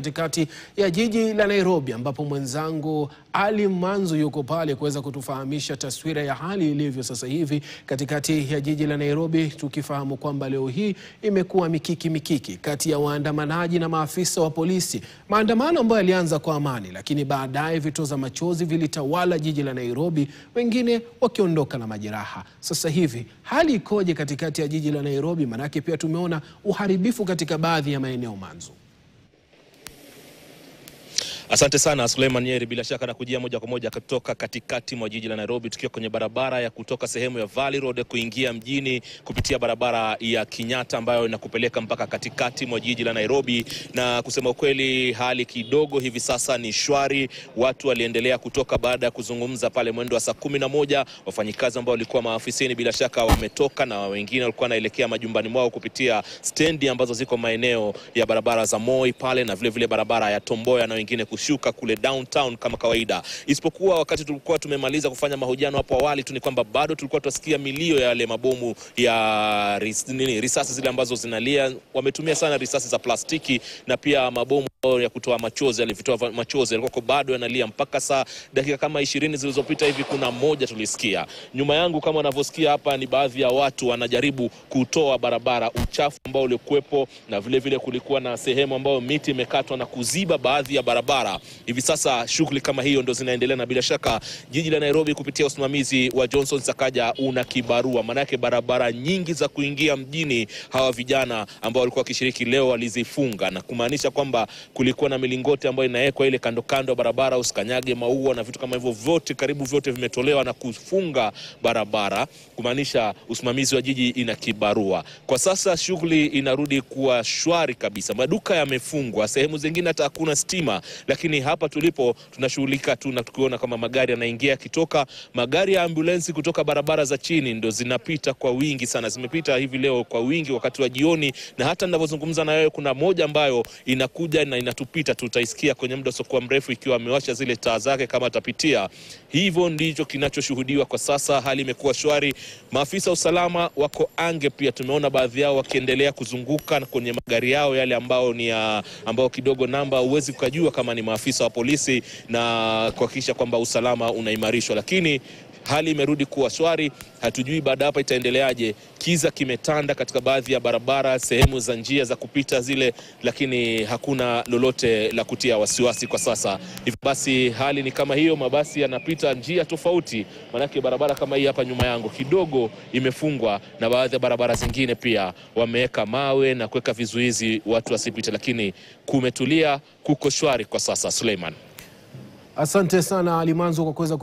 Katikati ya jiji la Nairobi ambapo mwenzangu Ali Manzu yuko pale kuweza kutufahamisha taswira ya hali ilivyo sasa hivi katikati ya jiji la Nairobi, tukifahamu kwamba leo hii imekuwa mikiki kati ya waandamanaji na maafisa wa polisi. Maandamano ambayo yalianza kwa amani, lakini baadaye vitoza machozi vilitawala jiji la Nairobi, wengine wakiondoka na majeraha. Sasa hivi hali ikoje katikati ya jiji la Nairobi? Manake pia tumeona uharibifu katika baadhi ya maeneo. Manzu. Asante sana Suleiman Nyeri, bila shaka na kujia moja kwa moja kutoka katikati mwa jiji la Nairobi, tukiwa kwenye barabara ya kutoka sehemu ya Valley Road kuingia mjini kupitia barabara ya Kenyatta ambayo inakupeleka mpaka katikati mwa jiji la Nairobi. Na kusema ukweli, hali kidogo hivi sasa ni shwari. Watu waliendelea kutoka baada ya kuzungumza pale mwendo wa saa 11. Wafanyikazi ambao walikuwa maafisini bila shaka wametoka, na wengine walikuwa wanaelekea majumbani mwao kupitia stendi ambazo ziko maeneo ya barabara za Moi pale, na vile vile barabara ya Tomboya, na wengine shuka kule downtown kama kawaida. Isipokuwa wakati tulikuwa tumemaliza kufanya mahojiano hapo awali tu, ni kwamba bado tulikuwa tunasikia milio ya yale mabomu ya risasi zile ambazo zinalia. Wametumia sana risasi za plastiki na pia mabomu ya kutoa machozi, alivitoa machozi yalikuwa bado yanalia mpaka saa dakika kama 20 zilizopita hivi. Kuna moja tulisikia nyuma yangu, kama unavyosikia hapa, ni baadhi ya watu wanajaribu kutoa barabara uchafu ambao ulikuwepo, na vile vile kulikuwa na sehemu ambayo miti imekatwa na kuziba baadhi ya barabara. Hivi sasa shughuli kama hiyo ndo zinaendelea, na bila shaka jiji la Nairobi kupitia usimamizi wa Johnson Sakaja una kibarua. Manake barabara nyingi za kuingia mjini hawa vijana ambao walikuwa wakishiriki leo walizifunga, na kumaanisha kwamba kulikuwa na milingoti ambayo inawekwa ile kando kando ya barabara, usikanyage maua na vitu kama hivyo, vyote karibu vyote vimetolewa na kufunga barabara, kumaanisha usimamizi wa jiji ina kibarua. Kwa sasa shughuli inarudi kuwa shwari kabisa. Maduka yamefungwa, sehemu zingine hata hakuna stima, lakini hapa tulipo tunashughulika tu na tukiona kama magari yanaingia kitoka. Magari ya ambulensi kutoka barabara za chini ndo zinapita kwa wingi sana, zimepita hivi leo kwa wingi wakati wa jioni, na hata ninavyozungumza na wewe kuna moja ambayo inakuja na inatupita, tutaisikia kwenye muda usiokuwa mrefu ikiwa amewasha zile taa zake kama atapitia. Hivyo ndicho kinachoshuhudiwa kwa sasa. Hali imekuwa shwari. Maafisa usalama wako ange pia, tumeona baadhi yao wakiendelea kuzunguka kwenye magari yao yale ambao ni ambao kidogo namba uwezi kujua kama ni maafisa wa polisi, na kuhakikisha kwamba usalama unaimarishwa. Lakini hali imerudi kuwa shwari. Hatujui baada hapa itaendeleaje. Kiza kimetanda katika baadhi ya barabara, sehemu za njia za kupita zile, lakini hakuna lolote la kutia wasiwasi kwa sasa. Hivyo basi hali ni kama hiyo, mabasi yanapita njia tofauti. Manake barabara kama hii hapa nyuma yangu kidogo imefungwa, na baadhi ya barabara zingine pia wameweka mawe na kuweka vizuizi watu wasipite, lakini kumetulia, kuko shwari kwa sasa. Suleiman. Asante sana Ali Manzu kwa kuweza